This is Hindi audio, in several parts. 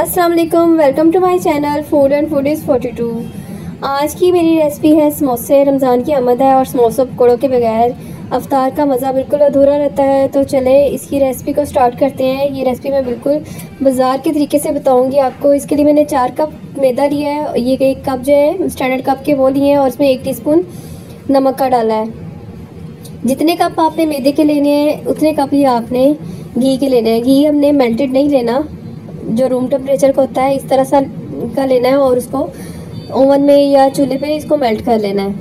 अस्सलाम वालेकुम, welcome to my channel food and foodies 42। आज की मेरी रेसिपी है समोसे। रमज़ान की आमद है और समोसों पकौड़ों के बगैर अफ्तार का मज़ा बिल्कुल अधूरा रहता है। तो चले इसकी रेसिपी को स्टार्ट करते हैं। ये रेसिपी मैं बिल्कुल बाज़ार के तरीके से बताऊंगी आपको। इसके लिए मैंने 4 कप मैदा लिया है। ये 1 कप जो है स्टैंडर्ड कप के वो लिए हैं और इसमें 1 टीस्पून नमक का डाला है। जितने कप आपने मैदे के लेने हैं उतने कप ही आपने घी के लेने हैं। घी हमने मेल्टेड नहीं लेना, जो रूम टेम्परेचर का होता है, इस तरह सा का लेना है और उसको ओवन में या चूल्हे पे इसको मेल्ट कर लेना है।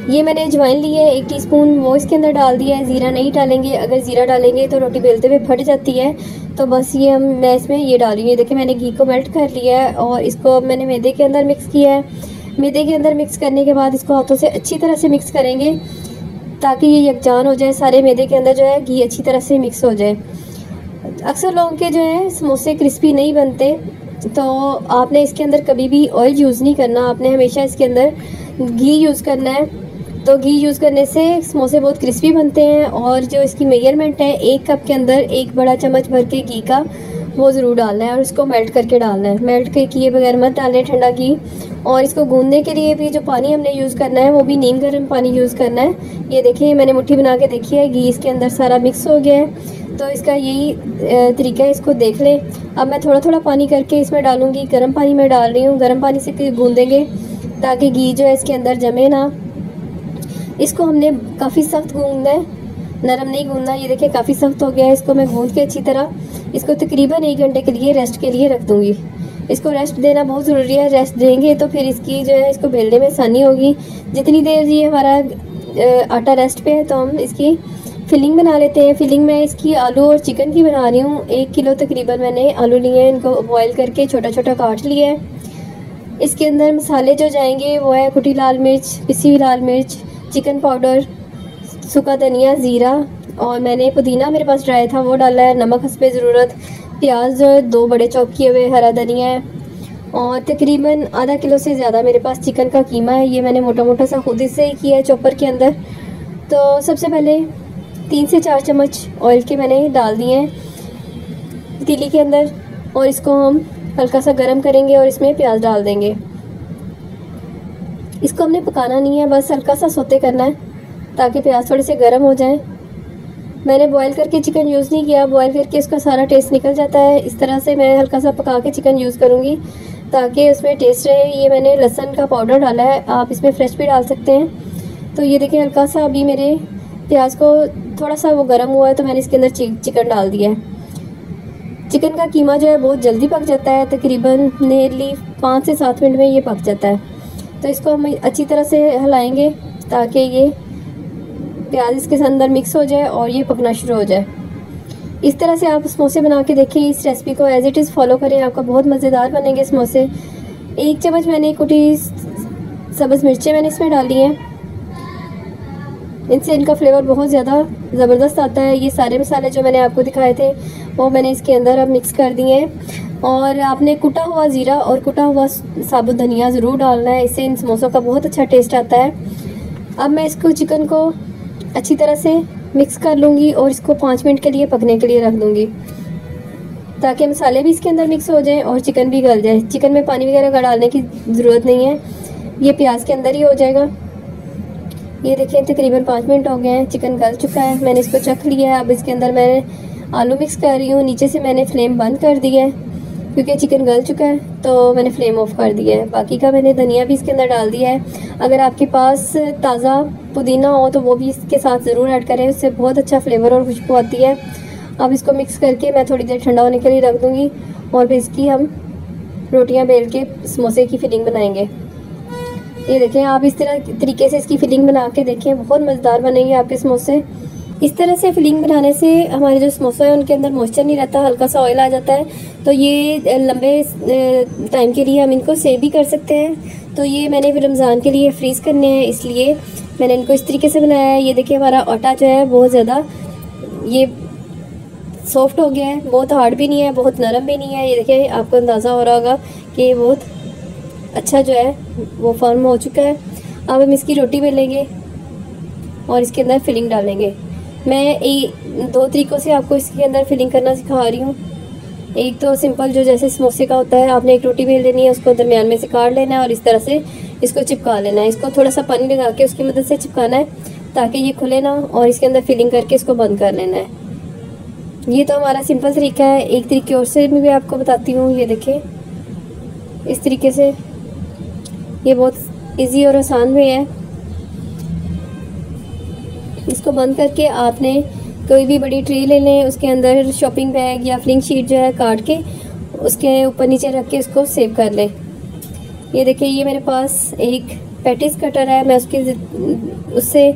ये मैंने अजवाइन ली है 1 टीस्पून, वो इसके अंदर डाल दिया है। ज़ीरा नहीं डालेंगे, अगर ज़ीरा डालेंगे तो रोटी बेलते हुए फट जाती है। तो बस ये मैं इसमें ये डालूंगी। देखिए मैंने घी को मेल्ट कर लिया है और इसको मैंने मैदे के अंदर मिक्स किया है। मैदे के अंदर मिक्स करने के बाद इसको हाथों से अच्छी तरह से मिक्स करेंगे ताकि ये यकजान हो जाए। सारे मैदे के अंदर जो है घी अच्छी तरह से मिक्स हो जाए। अक्सर लोगों के जो है समोसे क्रिस्पी नहीं बनते, तो आपने इसके अंदर कभी भी ऑयल यूज़ नहीं करना, आपने हमेशा इसके अंदर घी यूज़ करना है। तो घी यूज़ करने से समोसे बहुत क्रिस्पी बनते हैं। और जो इसकी मेजरमेंट है, 1 कप के अंदर 1 बड़ा चम्मच भर के घी का वो ज़रूर डालना है और इसको मेल्ट करके डालना है। मेल्ट के किए बगैर मत डालें ठंडा घी। और इसको गूंदने के लिए भी जो पानी हमने यूज़ करना है वो भी नीम गर्म पानी यूज़ करना है। ये देखिए मैंने मुट्ठी बना के देखी है, घी इसके अंदर सारा मिक्स हो गया है। तो इसका यही तरीका है, इसको देख लें। अब मैं थोड़ा थोड़ा पानी करके इसमें डालूँगी। गर्म पानी में डाल रही हूँ, गर्म पानी से गूंदेंगे ताकि घी जो है इसके अंदर जमे ना। इसको हमने काफ़ी सख्त गूंदना है, नरम नहीं गूंदना। ये देखिए काफ़ी सख्त हो गया है। इसको मैं गूंद के अच्छी तरह इसको तकरीबन 1 घंटे के लिए रेस्ट के लिए रख दूँगी। इसको रेस्ट देना बहुत ज़रूरी है। रेस्ट देंगे तो फिर इसकी जो है इसको बेलने में आसानी होगी। जितनी देर ये हमारा आटा रेस्ट पे है तो हम इसकी फिलिंग बना लेते हैं। फिलिंग मैं इसकी आलू और चिकन की बना रही हूँ। 1 किलो तकरीबन मैंने आलू लिए हैं, इनको बॉयल करके छोटा छोटा काट लिया है। इसके अंदर मसाले जो जाएंगे वो है कुटी लाल मिर्च, पिसी हुई लाल मिर्च, चिकन पाउडर, सूखा धनिया, ज़ीरा और मैंने पुदीना मेरे पास ड्राई था वो डाला है। नमक हस्बे ज़रूरत, प्याज 2 बड़े चॉप किए हुए, हरा धनिया है और तकरीबन आधा किलो से ज़्यादा मेरे पास चिकन का कीमा है। ये मैंने मोटा मोटा सा खुद से ही किया है चॉपर के अंदर। तो सबसे पहले 3 से 4 चम्मच ऑयल के मैंने डाल दिए हैं पतीली के अंदर और इसको हम हल्का सा गर्म करेंगे और इसमें प्याज डाल देंगे। इसको हमने पकाना नहीं है, बस हल्का सा सोते करना है ताकि प्याज थोड़े से गर्म हो जाएं। मैंने बॉयल करके चिकन यूज़ नहीं किया, बॉयल करके इसका सारा टेस्ट निकल जाता है। इस तरह से मैं हल्का सा पका के चिकन यूज़ करूँगी ताकि उसमें टेस्ट रहे। ये मैंने लहसुन का पाउडर डाला है, आप इसमें फ्रेश भी डाल सकते हैं। तो ये देखिए हल्का सा अभी मेरे प्याज को थोड़ा सा वो गर्म हुआ है तो मैंने इसके अंदर चिकन डाल दिया है। चिकन का कीमा जो है बहुत जल्दी पक जाता है, तकरीबन नियरली 5 से 7 मिनट में ये पक जाता है। तो इसको हम अच्छी तरह से हिलाएंगे ताकि ये प्याज इसके अंदर मिक्स हो जाए और ये पकना शुरू हो जाए। इस तरह से आप समोसे बना के देखें। इस रेसिपी को एज इट इज़ फॉलो करें, आपका बहुत मज़ेदार बनेंगे समोसे। 1 चम्मच मैंने कुटी सब्ज़ मिर्चें मैंने इसमें डाली हैं, इनसे इनका फ्लेवर बहुत ज़्यादा ज़बरदस्त आता है। ये सारे मसाले जो मैंने आपको दिखाए थे वो मैंने इसके अंदर अब मिक्स कर दिए हैं। और आपने कुटा हुआ ज़ीरा और कुटा हुआ साबुत धनिया ज़रूर डालना है, इससे इन समोसों का बहुत अच्छा टेस्ट आता है। अब मैं इसको चिकन को अच्छी तरह से मिक्स कर लूँगी और इसको 5 मिनट के लिए पकने के लिए रख दूँगी ताकि मसाले भी इसके अंदर मिक्स हो जाएँ और चिकन भी गल जाए। चिकन में पानी वगैरह डालने की ज़रूरत नहीं है, ये प्याज के अंदर ही हो जाएगा। ये देखिए तकरीबन 5 मिनट हो गए हैं, चिकन गल चुका है। मैंने इसको चख लिया है। अब इसके अंदर मैं आलू मिक्स कर रही हूँ। नीचे से मैंने फ्लेम बंद कर दिया है क्योंकि चिकन गल चुका है, तो मैंने फ्लेम ऑफ कर दिया है। बाकी का मैंने धनिया भी इसके अंदर डाल दिया है। अगर आपके पास ताज़ा पुदीना हो तो वो भी इसके साथ ज़रूर ऐड करें, उससे बहुत अच्छा फ्लेवर और खुशबू आती है। अब इसको मिक्स करके मैं थोड़ी देर ठंडा होने के लिए रख दूँगी और फिर इसकी हम रोटियाँ बेल के समोसे की फिलिंग बनाएंगे। ये देखें आप इस तरह तरीके से इसकी फिलिंग बना के देखें, बहुत मज़ेदार बनेंगे आपके समोसे। इस तरह से फिलिंग बनाने से हमारे जो समोसा है उनके अंदर मॉइस्चर नहीं रहता, हल्का सा ऑयल आ जाता है। तो ये लंबे टाइम के लिए हम इनको सेव भी कर सकते हैं। तो ये मैंने फिर रमज़ान के लिए फ्रीज़ करने हैं, इसलिए मैंने इनको इस तरीके से बनाया है। ये देखिए हमारा आटा जो है बहुत ज़्यादा ये सॉफ्ट हो गया है, बहुत हार्ड भी नहीं है, बहुत नरम भी नहीं है। ये देखिए आपको अंदाज़ा हो रहा होगा कि ये बहुत अच्छा जो है वो फर्म हो चुका है। अब हम इसकी रोटी बेलेंगे और इसके अंदर फिलिंग डालेंगे। मैं 2 तरीक़ों से आपको इसके अंदर फिलिंग करना सिखा रही हूँ। एक तो सिंपल जो जैसे समोसे का होता है, आपने एक रोटी बेल लेनी है, उसको दरमियान में से काट लेना है और इस तरह से इसको चिपका लेना है। इसको थोड़ा सा पानी लगा के उसकी मदद से चिपकाना है ताकि ये खुले ना, और इसके अंदर फिलिंग करके इसको बंद कर लेना है। ये तो हमारा सिंपल तरीका है। एक तरीके और से भी आपको बताती हूँ। ये देखें, इस तरीके से ये बहुत इजी और आसान भी है। इसको बंद करके आपने कोई भी बड़ी ट्रे ले लें, उसके अंदर शॉपिंग बैग या फिलिंग शीट जो है काट के उसके ऊपर नीचे रख के इसको सेव कर लें। ये देखिए, ये मेरे पास एक पैटिस कटर है, मैं उससे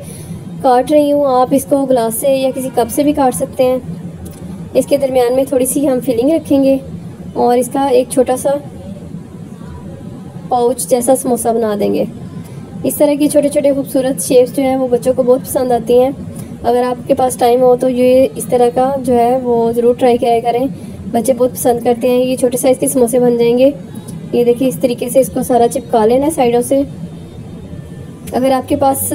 काट रही हूँ। आप इसको ग्लास से या किसी कप से भी काट सकते हैं। इसके दरमियान में थोड़ी सी हम फिलिंग रखेंगे और इसका एक छोटा सा पाउच जैसा समोसा बना देंगे। इस तरह की छोटे छोटे खूबसूरत शेप्स जो हैं वो बच्चों को बहुत पसंद आती हैं। अगर आपके पास टाइम हो तो ये इस तरह का जो है वो ज़रूर ट्राई किया करें, बच्चे बहुत पसंद करते हैं। ये छोटे साइज़ के समोसे बन जाएंगे। ये देखिए, इस तरीके से इसको सारा चिपका लेना है साइडों से। अगर आपके पास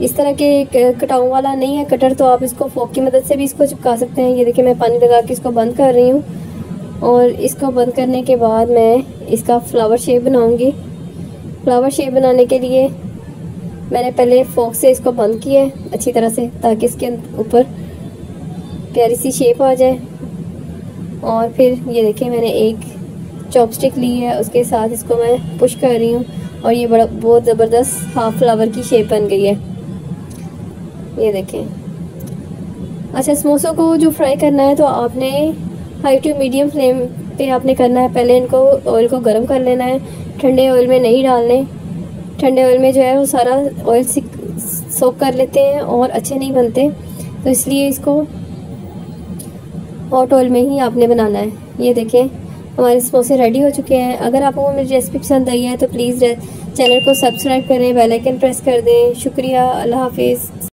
इस तरह के कटाऊ वाला नहीं है कटर तो आप इसको फोक की मदद से भी इसको चिपका सकते हैं। ये देखिए, मैं पानी लगा के इसको बंद कर रही हूँ और इसको बंद करने के बाद मैं इसका फ्लावर शेप बनाऊँगी। फ्लावर शेप बनाने के लिए मैंने पहले फोक से इसको बंद किया है अच्छी तरह से, ताकि इसके ऊपर प्यारी सी शेप आ जाए। और फिर ये देखिए, मैंने एक चॉपस्टिक ली है, उसके साथ इसको मैं पुश कर रही हूँ और ये बहुत ज़बरदस्त हाफ फ्लावर की शेप बन गई है। ये देखें। अच्छा, समोसों को जो फ्राई करना है तो आपने हाई टू मीडियम फ्लेम पे आपने करना है। पहले इनको ऑयल को गर्म कर लेना है, ठंडे ऑयल में नहीं डालने। ठंडे ऑयल में जो है वो सारा ऑयल सोक कर लेते हैं और अच्छे नहीं बनते, तो इसलिए इसको हॉट ऑयल में ही आपने बनाना है। ये देखें, हमारे समोसे रेडी हो चुके हैं। अगर आपको मेरी रेसिपी पसंद आई है तो प्लीज़ चैनल को सब्सक्राइब करें, बेल आइकन प्रेस कर दें। शुक्रिया, अल्लाह हाफिज़।